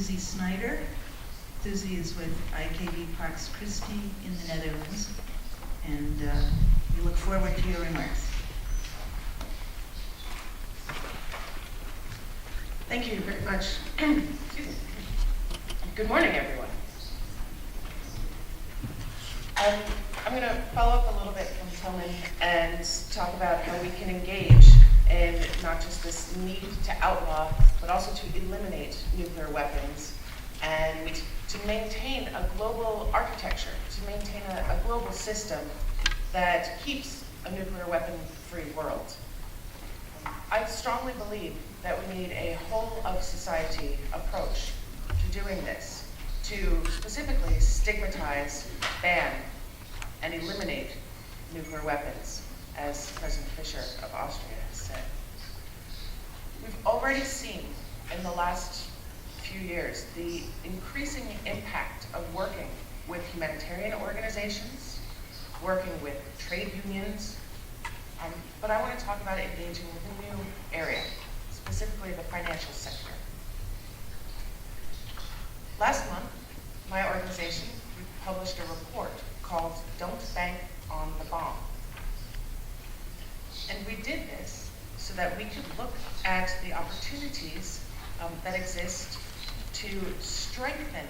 Ms.Susi Snyder. Susie is with IKV Packs Christi in the Netherlands, and we look forward to your remarks. Thank you very much. Good morning, everyone. I'm going to follow up a little bit from Tilman and talk about how we can engage in not just this need to outlaw, but also to eliminate nuclear weapons and to maintain a global architecture, to maintain a global system that keeps a nuclear weapon-free world. I strongly believe that we need a whole-of-society approach to doing this, to specifically stigmatize, ban, and eliminate nuclear weapons, as President Fischer of Austria has said. We've already seen in the last few years the increasing impact of working with humanitarian organizations, working with trade unions, but I want to talk about engaging with a new area, specifically the financial sector. Last month, my organization published a report called Don't Bank on the Bomb. And we did this so that we could look at the opportunities that exist to strengthen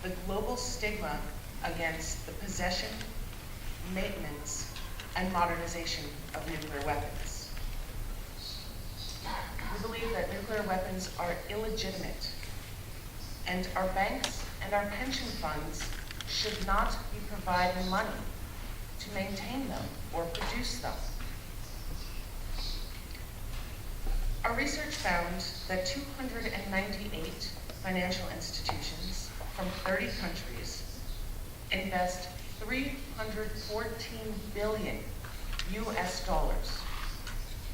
the global stigma against the possession, maintenance, and modernization of nuclear weapons. We believe that nuclear weapons are illegitimate, and our banks and our pension funds should not be providing money to maintain them or produce them. Our research found that 298 financial institutions from 30 countries invest $314 billion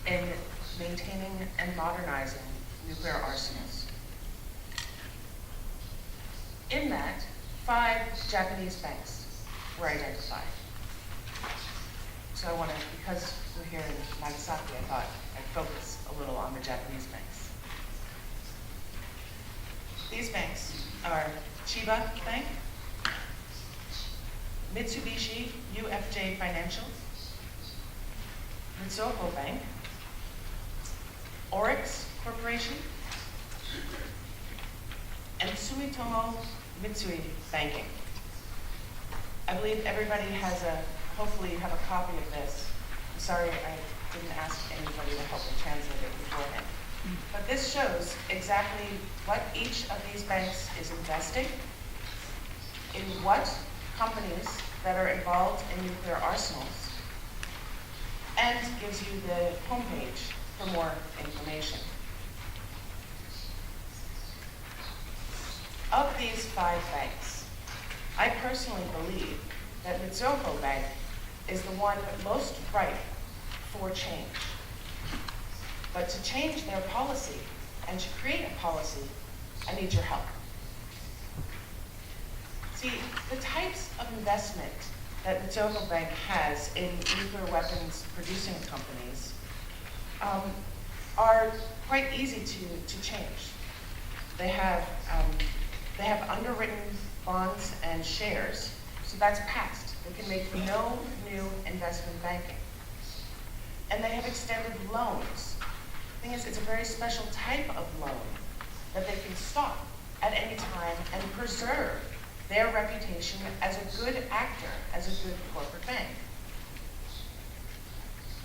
in maintaining and modernizing nuclear arsenals. In that, 5 Japanese banks were identified. So I want to, because we're here in Nagasaki, I thought I'd focus a little on the Japanese banks. These banks are Chiba Bank, Mitsubishi UFJ Financial, Mitsuoko Bank, Oryx Corporation, and Sumitomo Mitsui Banking. I believe everybody has hopefully you have a copy of this. I'm sorry I didn't ask anybody to help me translate it beforehand. But this shows exactly what each of these banks is investing, in what companies that are involved in nuclear arsenals, and gives you the homepage for more information. Of these 5 banks, I personally believe that Mitsuoko Bank is the one most ripe for change. But to change their policy and to create a policy, I need your help. See, the types of investment that Mitsuoko Bank has in nuclear weapons producing companies are quite easy to change. They have underwritten bonds and shares, so that's passed. They can make no new investment banking. And they have extended loans. The thing is, it's a very special type of loan that they can stop at any time and preserve their reputation as a good actor, as a good corporate bank.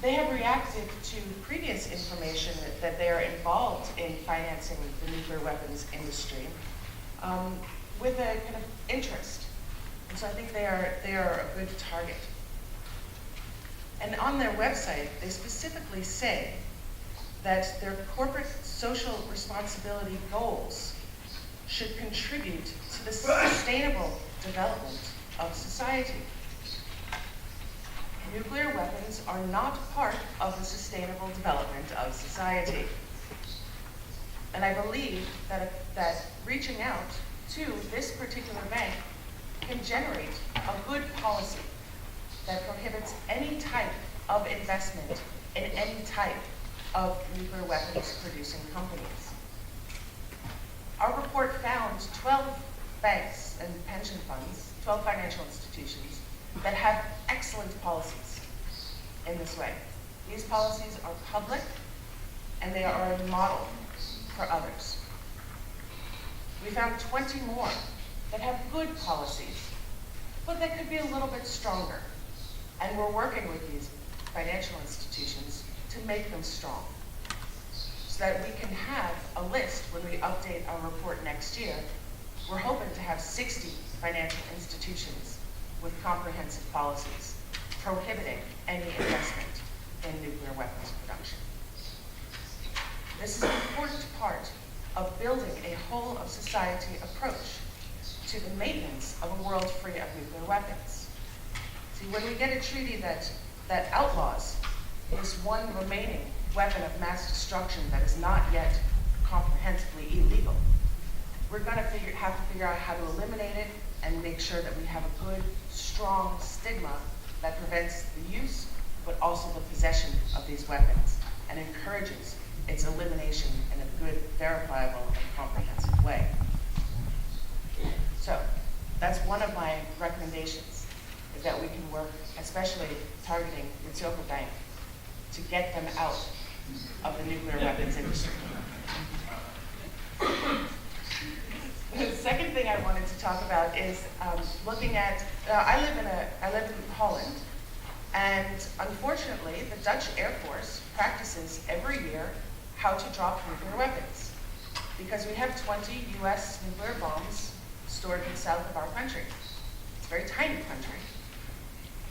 They have reacted to previous information that they are involved in financing the nuclear weapons industry with a kind of interest. And so I think they are a good target. And on their website, they specifically say that their corporate social responsibility goals should contribute to the sustainable development of society. Nuclear weapons are not part of the sustainable development of society. And I believe that reaching out to this particular bank can generate a good policy that prohibits any type of investment in any type of nuclear weapons producing companies. Our report found 12 banks and pension funds, 12 financial institutions, that have excellent policies in this way. These policies are public, and they are a model for others. We found 20 more that have good policies, but that could be a little bit stronger. And we're working with these financial institutions to make them strong, so that we can have a list when we update our report next year. We're hoping to have 60 financial institutions with comprehensive policies prohibiting any investment in nuclear weapons production. This is an important part of building a whole of society approach to the maintenance of a world free of nuclear weapons. See, when we get a treaty that outlaws this one remaining weapon of mass destruction that is not yet comprehensively illegal, we're going to have to figure out how to eliminate it and make sure that we have a good, strong stigma that prevents the use, but also the possession of these weapons and encourages its elimination in a good, verifiable, and comprehensive way. So that's one of my recommendations, is that we can work, especially targeting Mitsoko Bank, to get them out of the nuclear weapons industry. The second thing I wanted to talk about is looking at, I live in Holland, and unfortunately the Dutch Air Force practices every year how to drop nuclear weapons, because we have 20 US nuclear bombs stored in the south of our country. It's a very tiny country,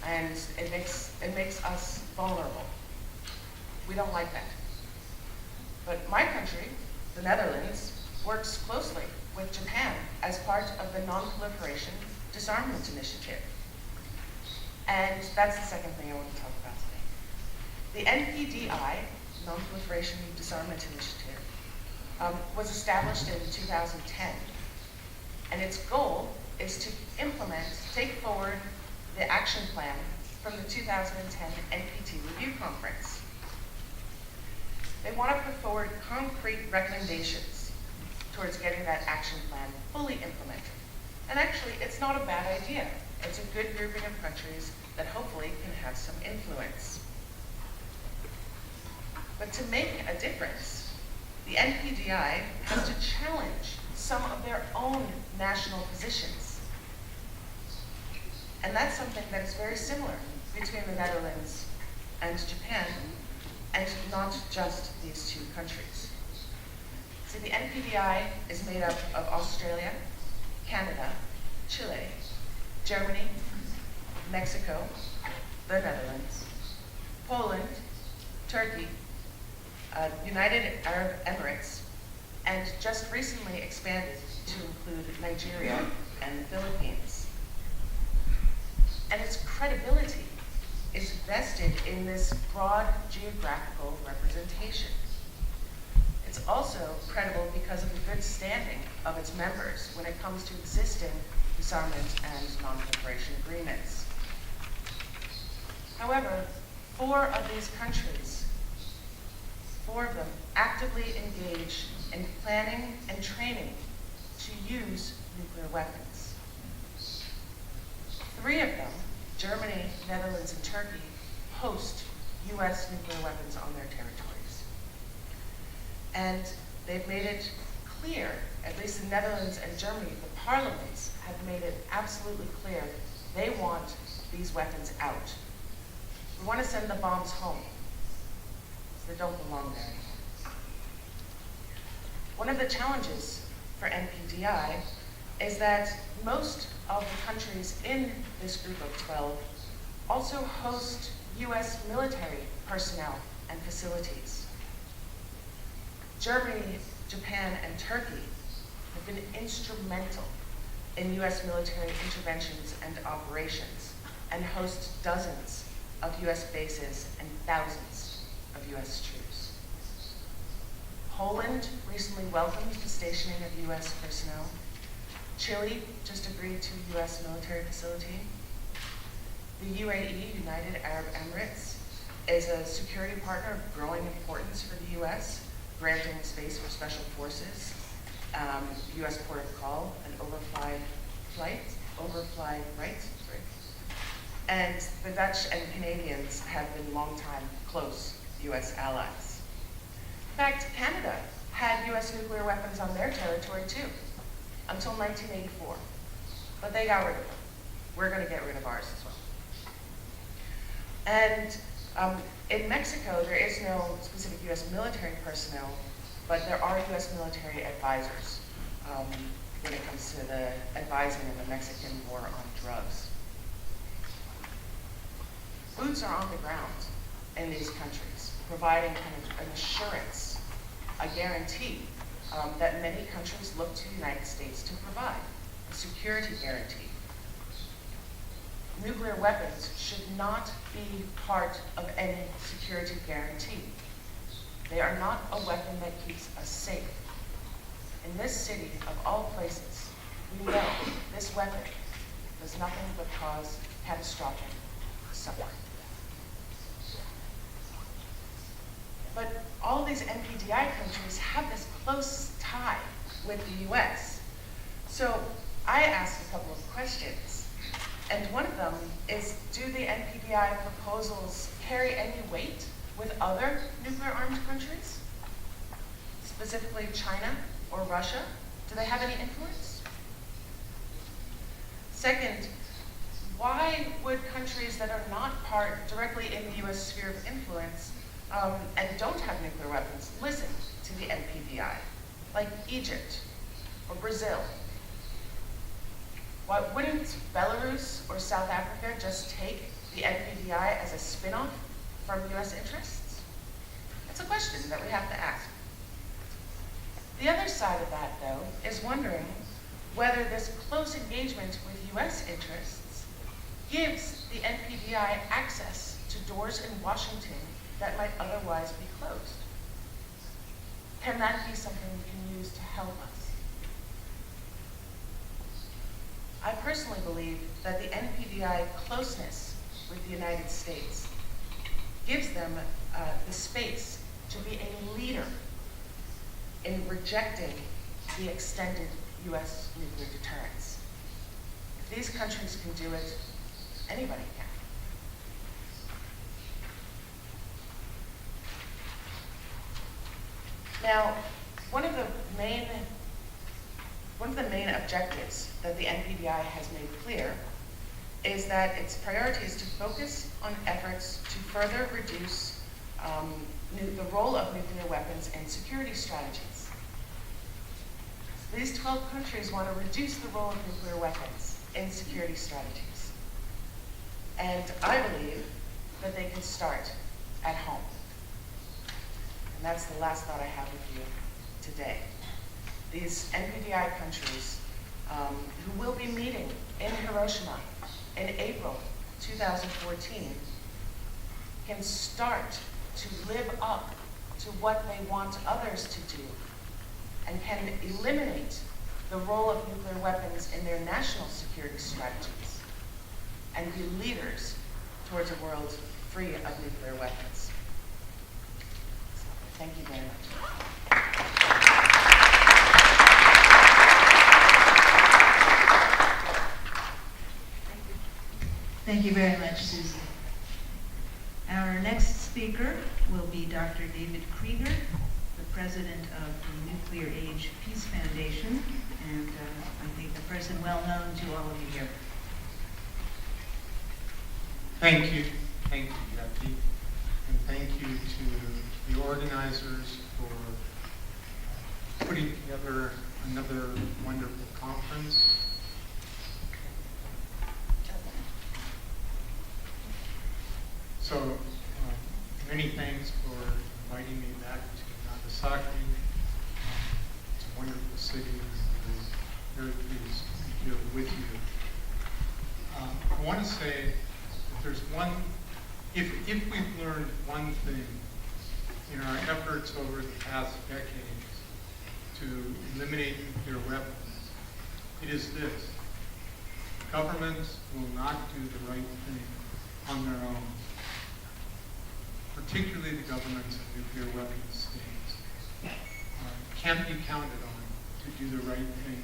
and it makes us vulnerable. We don't like that. But my country, the Netherlands, works closely with Japan as part of the Non-Proliferation Disarmament Initiative. And that's the second thing I want to talk about today. The NPDI, Non-Proliferation Disarmament Initiative, was established in 2010. And its goal is to take forward the action plan from the 2010 NPT Review Conference. They want to put forward concrete recommendations towards getting that action plan fully implemented. And actually, it's not a bad idea. It's a good grouping of countries that hopefully can have some influence. But to make a difference, the NPDI has to challenge some of their own national positions. And that's something that is very similar between the Netherlands and Japan, and not just these two countries. So the NPDI is made up of Australia, Canada, Chile, Germany, Mexico, the Netherlands, Poland, Turkey, United Arab Emirates, and just recently expanded to include Nigeria and the Philippines. And its credibility is vested in this broad geographical representation. It's also credible because of the good standing of its members when it comes to existing disarmament and non-proliferation agreements. However, 4 of these countries, 4 of them actively engage in planning and training to use nuclear weapons. 3 of them, Germany, Netherlands, and Turkey, host US nuclear weapons on their territories. And they've made it clear, at least in Netherlands and Germany, the parliaments have made it absolutely clear they want these weapons out. We want to send the bombs home, so they don't belong there anymore. One of the challenges for NPDI is that most of the countries in this group of 12 also host US military personnel and facilities. Germany, Japan, and Turkey have been instrumental in US military interventions and operations, and host dozens of US bases and thousands of US troops. Poland recently welcomed the stationing of US personnel. Chile just agreed to a US military facility. The UAE, United Arab Emirates, is a security partner of growing importance for the US, granting space for special forces. U.S. port of call and overfly rights. And the Dutch and Canadians have been longtime close U.S. allies. In fact, Canada had U.S. nuclear weapons on their territory too, until 1984. But they got rid of them. We're going to get rid of ours as well. And in Mexico, there is no specific U.S. military personnel, but there are U.S. military advisors when it comes to the advising of the Mexican war on drugs. Boots are on the ground in these countries, providing kind of an assurance, a guarantee that many countries look to the United States to provide, a security guarantee. Nuclear weapons should not be part of any security guarantee. They are not a weapon that keeps us safe. In this city, of all places, we know this weapon does nothing but cause catastrophic suffering. But all of these NPDI countries have this close tie with the US. So I asked a couple of questions. And one of them is, do the NPDI proposals carry any weight with other nuclear-armed countries? Specifically China or Russia? Do they have any influence? Second, why would countries that are not directly in the US sphere of influence and don't have nuclear weapons listen to the NPDI, like Egypt or Brazil? Why wouldn't Belarus or South Africa just take the NPDI as a spin-off from US interests? It's a question that we have to ask. The other side of that, though, is wondering whether this close engagement with US interests gives the NPDI access to doors in Washington that might otherwise be closed. Can that be something we can use to help us? I personally believe that the NPDI closeness with the United States gives them the space to be a leader in rejecting the extended US nuclear deterrence. If these countries can do it, anybody can. Now, one of the main objectives that the NPDI has made clear is that its priority is to focus on efforts to further reduce the role of nuclear weapons in security strategies. So these 12 countries want to reduce the role of nuclear weapons in security strategies. And I believe that they can start at home. And that's the last thought I have with you today. These NPDI countries who will be meeting in Hiroshima in April 2014 can start to live up to what they want others to do and can eliminate the role of nuclear weapons in their national security strategies and be leaders towards a world free of nuclear weapons. So, thank you very much. Thank you very much, Susie. Our next speaker will be Dr. David Krieger, the president of the Nuclear Age Peace Foundation, and I think a person well known to all of you here. Thank you, Jackie, and thank you to the organizers for putting together another wonderful conference. So, many thanks for inviting me back to Nagasaki. It's a wonderful city, and I'm very pleased to be here with you. I want to say that there's if we've learned one thing in our efforts over the past decades to eliminate nuclear weapons, it is this: governments will not do the right thing on their own, particularly the governments of nuclear weapons states, can't be counted on to to do the right thing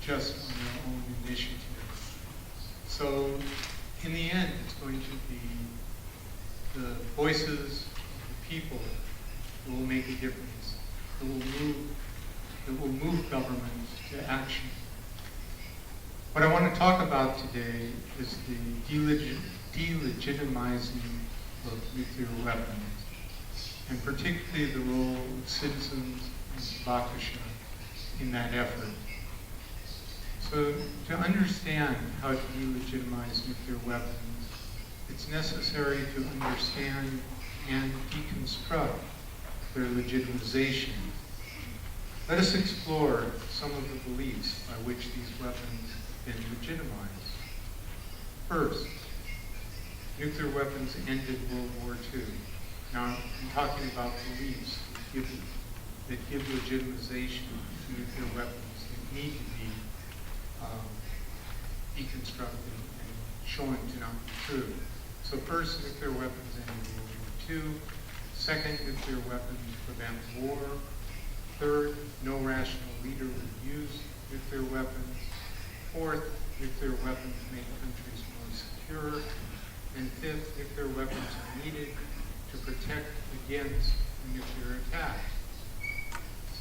just on their own initiative. So in the end, it's going to be the voices of the people that will make a difference, that will move government to action. What I want to talk about today is the delegitimizing of nuclear weapons, and particularly the role of citizens and Bakusha in that effort. So to understand how to delegitimize nuclear weapons, it's necessary to understand and deconstruct their legitimization. Let us explore some of the beliefs by which these weapons have been legitimized. First, nuclear weapons ended World War II. Now, I'm talking about beliefs that give legitimization to nuclear weapons that need to be deconstructed and shown to not be true. So first, nuclear weapons ended World War II. Second, nuclear weapons prevent war. Third, no rational leader would use nuclear weapons. Fourth, nuclear weapons make countries more secure. And fifth, nuclear weapons are needed to protect against a nuclear attack.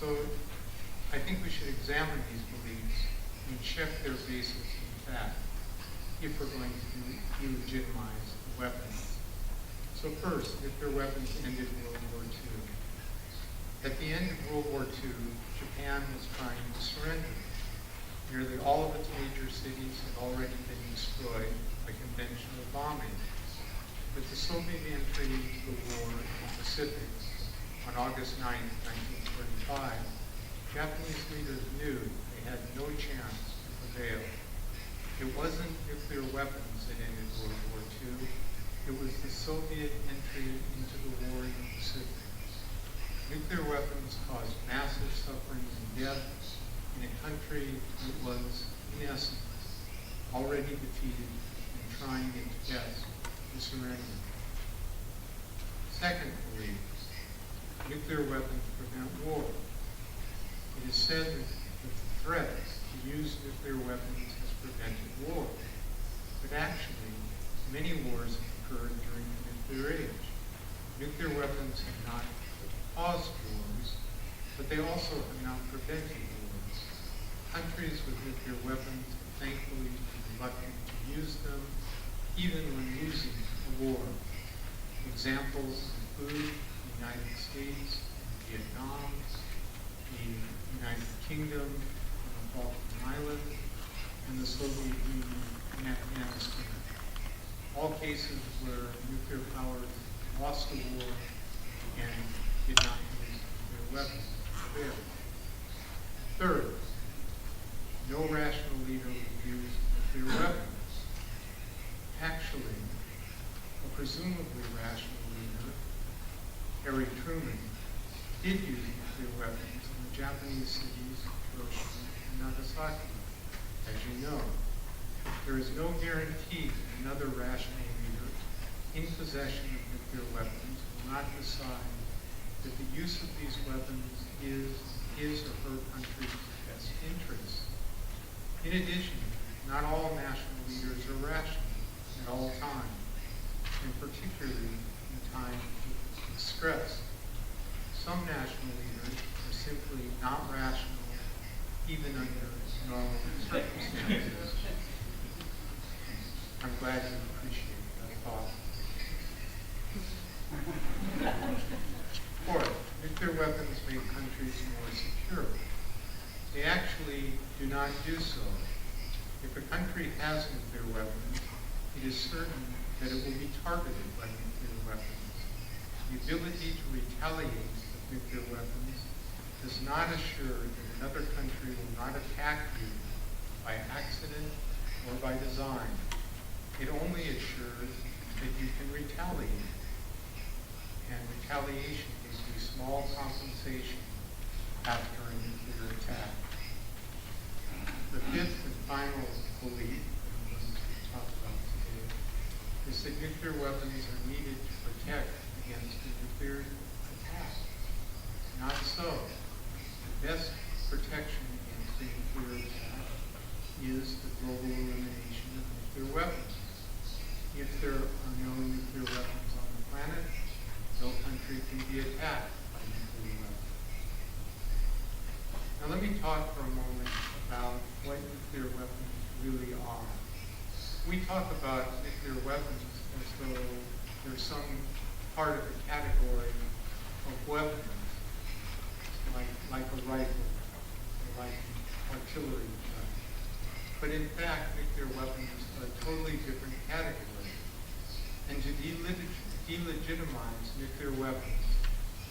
So I think we should examine these beliefs and check their basis in fact if we're going to delegitimize the weapons. So first, nuclear weapons ended World War II. At the end of World War II, Japan was trying to surrender. Nearly all of its major cities had already been destroyed by conventional bombing. With the Soviet entry into the war in the Pacific on August 9, 1945, Japanese leaders knew they had no chance to prevail. It wasn't nuclear weapons that ended World War II. It was the Soviet entry into the war in the Pacific. Nuclear weapons caused massive suffering and death in a country that was, in essence, already defeated and trying its best to surrender. Second belief, nuclear weapons prevent war. It is said that the threat to use nuclear weapons has prevented war. But actually, many wars have occurred during the nuclear age. Nuclear weapons have not caused wars, but they also have not prevented wars. Countries with nuclear weapons have thankfully been reluctant to use them, even when losing a war. Examples include the United States, Vietnam, the United Kingdom, and the Falkland Islands, and the Soviet Union in Afghanistan. All cases where nuclear powers lost a war and did not use nuclear weapons to prevail. Third, no rational leader would use nuclear weapons. Actually, a presumably rational leader, Harry Truman, did use nuclear weapons in the Japanese cities of Hiroshima and Nagasaki. As you know, there is no guarantee that another rational leader in possession of nuclear weapons will not decide that the use of these weapons is his or her country's best interest. In addition, not all national leaders are rational at all times, and particularly in times of stress. Some national leaders are simply not rational, even under normal circumstances. I'm glad you appreciate that thought. Fourth, nuclear weapons make countries more secure. They actually do not do so. If a country has nuclear weapons, it is certain that it will be targeted by nuclear weapons. The ability to retaliate with nuclear weapons does not assure that another country will not attack you by accident or by design. It only assures that you can retaliate. And retaliation gives you small compensation after a nuclear attack. The fifth and final belief that I'm going to talk about today is that nuclear weapons are needed to protect against a nuclear attack. Not so. The best protection against the nuclear attack is the global elimination of nuclear weapons. If there are no nuclear weapons on the planet, no country can be attacked by nuclear weapons. Now let me talk for a moment about what nuclear weapons really are. We talk about nuclear weapons as though they're some part of the category of weapons, like a rifle, or like artillery. But in fact, nuclear weapons are a totally different category. And to delegitimize nuclear weapons,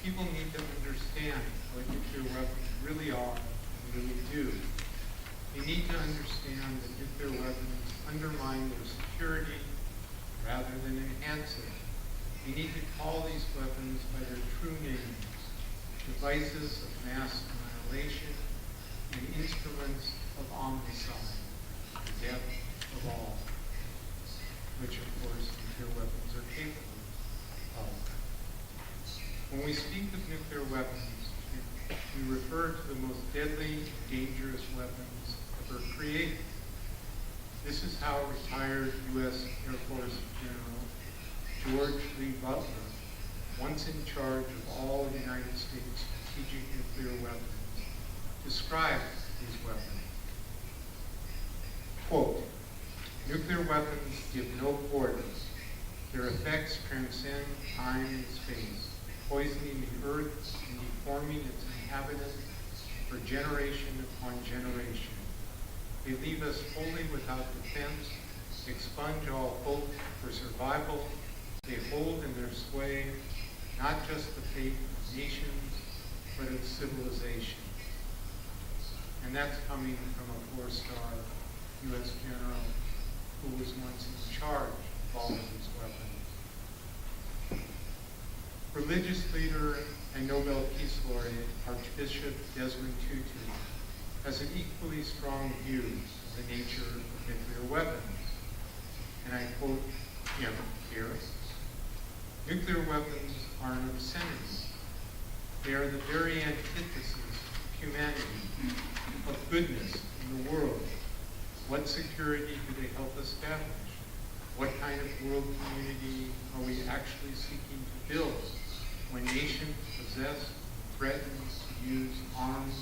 people need to understand what nuclear weapons really are and really do. They need to understand that nuclear weapons undermine their security rather than enhance it. They need to call these weapons by their true names: devices of mass annihilation and instruments of omnicide, the death of all, which of course nuclear weapons are capable of. When we speak of nuclear weapons, we refer to the most deadly, dangerous weapons ever created. This is how retired U.S. Air Force General George Lee Butler, once in charge of all United States strategic nuclear weapons, described these weapons. Quote, "Nuclear weapons give no borders. Their effects transcend time and space, poisoning the earth and deforming its inhabitants for generation upon generation. They leave us wholly without defense, expunge all hope for survival. They hold in their sway not just the fate of nations, but of civilization." And that's coming from a four-star U.S. general who was once in charge of all of these weapons. Religious leader and Nobel Peace Laureate Archbishop Desmond Tutu has an equally strong view of the nature of nuclear weapons. And I quote him here, "Nuclear weapons are an obscenity. They are the very antithesis of humanity, of goodness in the world. What security do they help establish? What kind of world community are we actually seeking to build when nations possess, threaten to use arms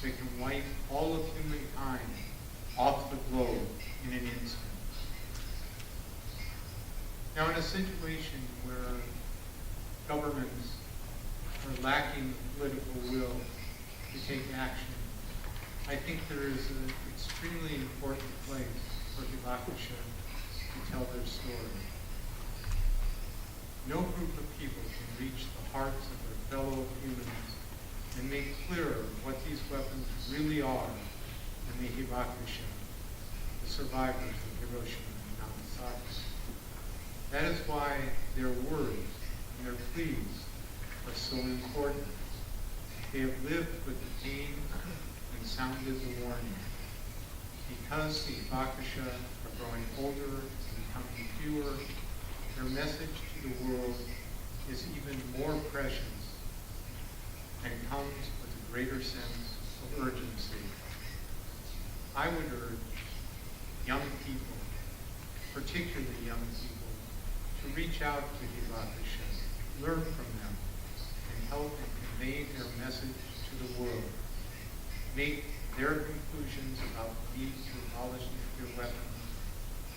that can wipe all of humankind off the globe in an instant?" Now, in a situation where governments are lacking the political will to take action, I think there is an extremely important place for Hibakusha to tell their story. No group of people can reach the hearts of their fellow humans and make clearer what these weapons really are than the Hibakusha, the survivors of Hiroshima and Nagasaki. That is why their words and their pleas are so important. They have lived with the pain and sounded the warning. Because the Hibakusha are growing older and becoming fewer, their message to the world is even more precious and comes with a greater sense of urgency. I would urge young people, particularly young people, to reach out to Hibakusha, learn from them, and help and convey their message to the world. Make their conclusions about the need to abolish nuclear weapons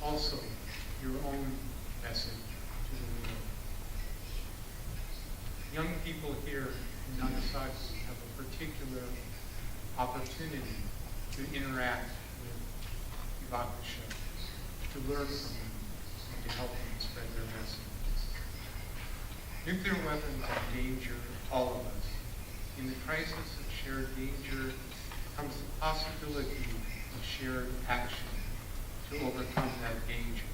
also your own message to the world. Young people here in Nagasaki have a particular opportunity to interact with Hibakusha, to learn from them, and to help them spread their message. Nuclear weapons endanger all of us. In the crisis of shared danger comes the possibility of shared action to overcome that danger.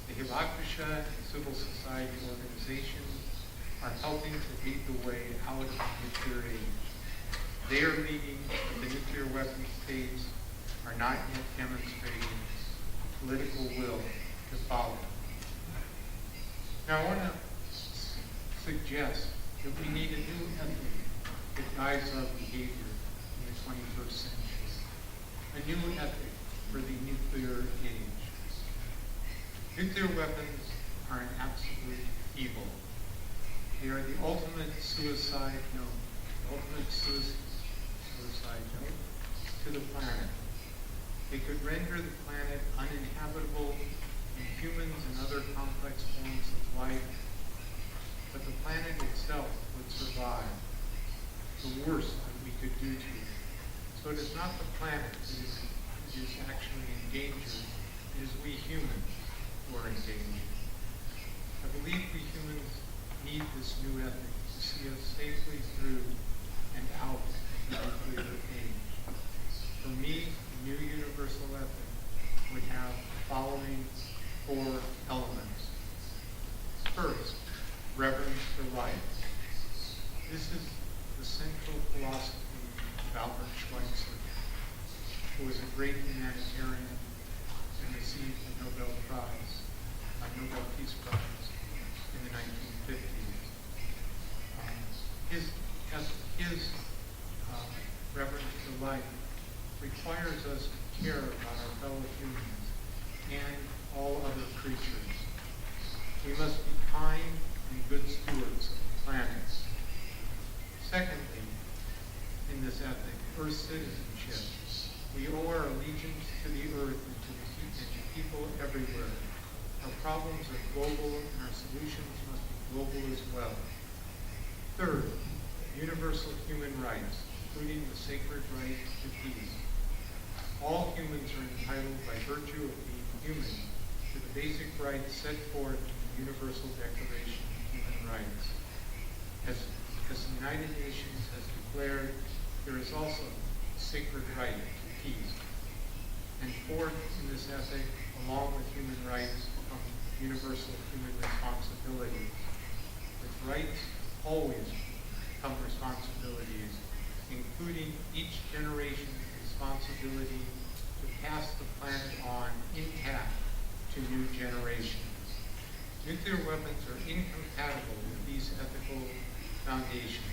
The Hibakusha and civil society organizations are helping to lead the way out of the nuclear age. Their leading of the nuclear weapons states are not yet demonstrating political will to follow. Now I want to suggest that we need a new ethic that guides our behavior in the 21st century. A new ethic for the nuclear age. Nuclear weapons are an absolute evil. They are the ultimate suicide note to the planet. They could render the planet uninhabitable and humans and other complex forms of life, but the planet itself would survive. The worst that we could do to it. So it is not the planet that is actually in danger, it is we humans who are in danger. I believe we humans need this new ethic to see us safely through and out of the nuclear age. For me, the new universal ethic would have the following 4 elements. First, reverence for life. This is the central philosophy of Albert Schweitzer, who was a great humanitarian and received the Nobel Peace Prize in the 1950s. His reverence for life requires us to care about our fellow humans and all other creatures. We must be kind and good stewards of the planet. Secondly, in this ethic, Earth citizenship. We owe our allegiance to the Earth and to people everywhere. Our problems are global and our solutions must be global as well. Third, universal human rights, including the sacred right to peace. All humans are entitled by virtue of being human to the basic rights set forth in the Universal Declaration of Human Rights. As the United Nations has declared, there is also a sacred right to peace. And fourth, in this ethic, along with human rights, come universal human responsibilities. With rights always come responsibilities, including each generation's responsibility to pass the planet on intact to new generations. Nuclear weapons are incompatible with these ethical foundations.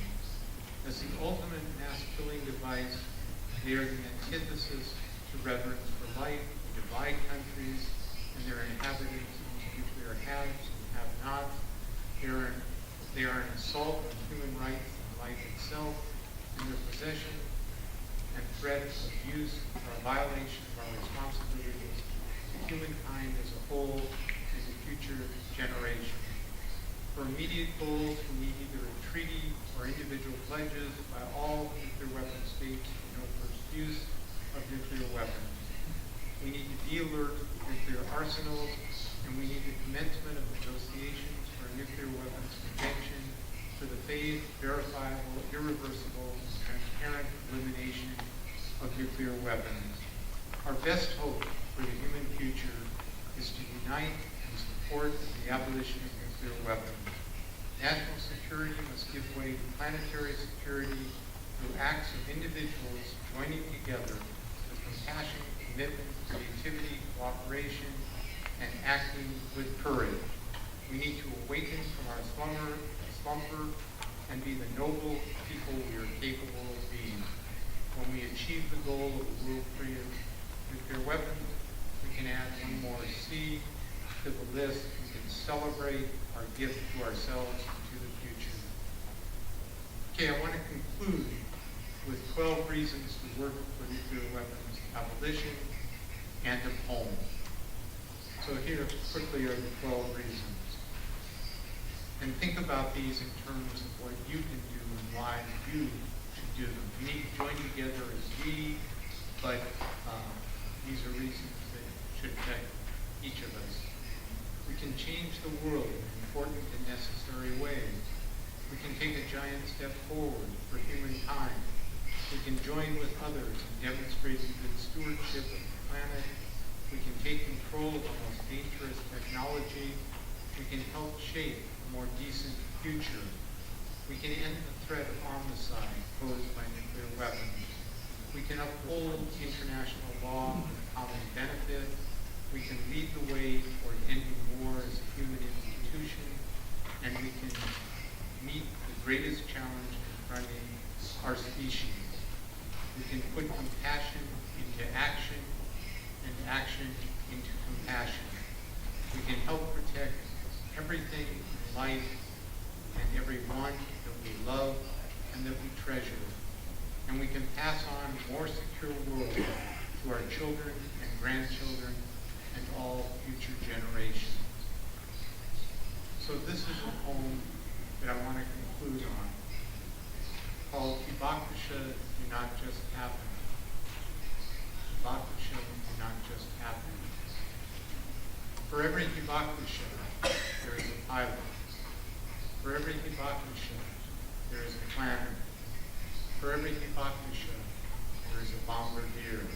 As the ultimate mass-killing device, they are the antithesis to reverence for life. They divide countries and their inhabitants into nuclear haves and have-nots. They are an assault on human rights and life itself, and their possession and threat of use are a violation of our responsibilities to humankind as a whole and to future generations. For immediate goals, we need either a treaty or individual pledges by all nuclear weapon states to no first use of nuclear weapons. We need to de-alert nuclear arsenals, and we need the commencement of negotiations for a nuclear weapons convention for the phased, verifiable, irreversible, and transparent elimination of nuclear weapons. Our best hope for the human future is to unite and support the abolition of nuclear weapons. National security must give way to planetary security through acts of individuals joining together with compassion, commitment, creativity, cooperation, and acting with courage. We need to awaken from our slumber and be the noble people we are capable of being. When we achieve the goal of the world free of nuclear weapons, we can add one more C to the list. We can celebrate our gift to ourselves and to the future. Okay, I want to conclude with 12 reasons to work for nuclear weapons abolition and a poem. So here quickly are the 12 reasons. And think about these in terms of what you can do and why you should do them. We need to join together as we, but these are reasons that should affect each of us. We can change the world in important and necessary ways. We can take a giant step forward for humankind. We can join with others in demonstrating good stewardship of the planet. We can take control of the most dangerous technology. We can help shape a more decent future. We can end the threat of homicide posed by nuclear weapons. We can uphold international law for the common benefit. We can lead the way toward ending war as a human institution. And we can meet the greatest challenge confronting our species, the can put compassion into action and action into compassion. We can help protect everything in life and everyone that we love and that we treasure. And we can pass on a more secure world to our children and grandchildren and all future generations. So this is a poem that I want to conclude on, called Hibakusha Do Not Just Happen. Hibakusha do not just happen. For every hibakusha, there is a pilot. For every hibakusha, there is a planner. For every hibakusha, there is a bombardier.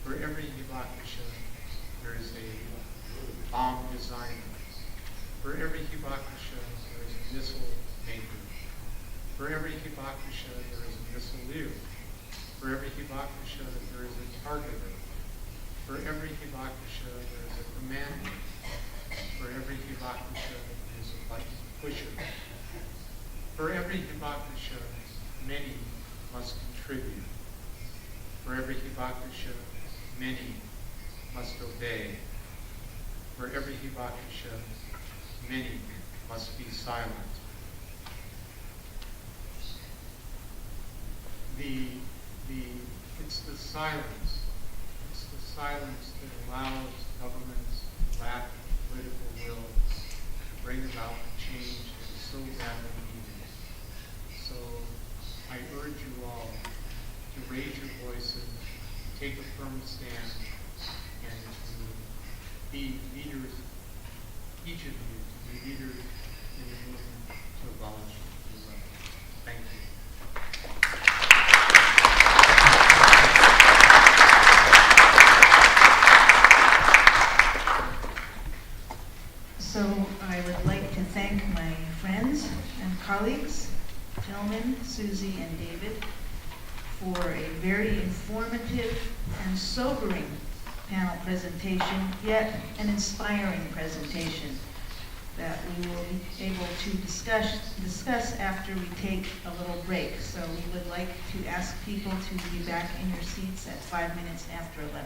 For every hibakusha, there is a bomb designer. For every hibakusha, there is a missile maker. For every hibakusha, there is a missileer. For every hibakusha, there is a targeter. For every hibakusha, there is a commander. For every hibakusha, there is a button pusher. For every hibakusha, many must contribute. For every hibakusha, many must obey. For every hibakusha, many must be silent. It's the silence. It's the silence that allows governments to lack political will to bring about the change that is so badly needed. So I urge you all to raise your voices, take a firm stand, and to be leaders, each of you, to be leaders in the movement to abolish the weapon. Thank you. So I would like to thank my friends and colleagues, Tilman, Susie, and David, for a very informative and sobering panel presentation, yet an inspiring presentation that we will be able to discuss after we take a little break. So we would like to ask people to be back in your seats at 5 minutes after 11.